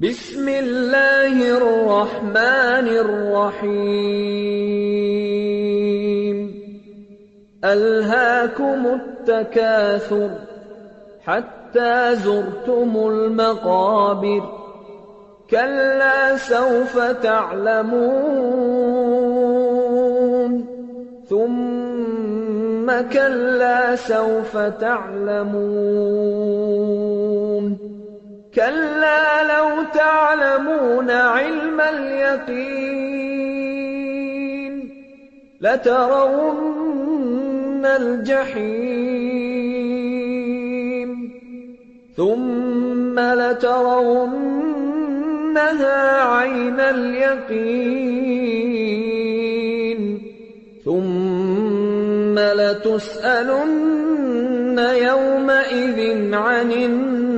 بسم الله الرحمن الرحيم ألهاكم التكاثر حتى زرتم المقابر كلا سوف تعلمون ثم كلا سوف تعلمون كلا لو تعلمون علم اليقين لترون الجحيم ثم لترونها عين اليقين ثم لتسألن يومئذ عن النعيم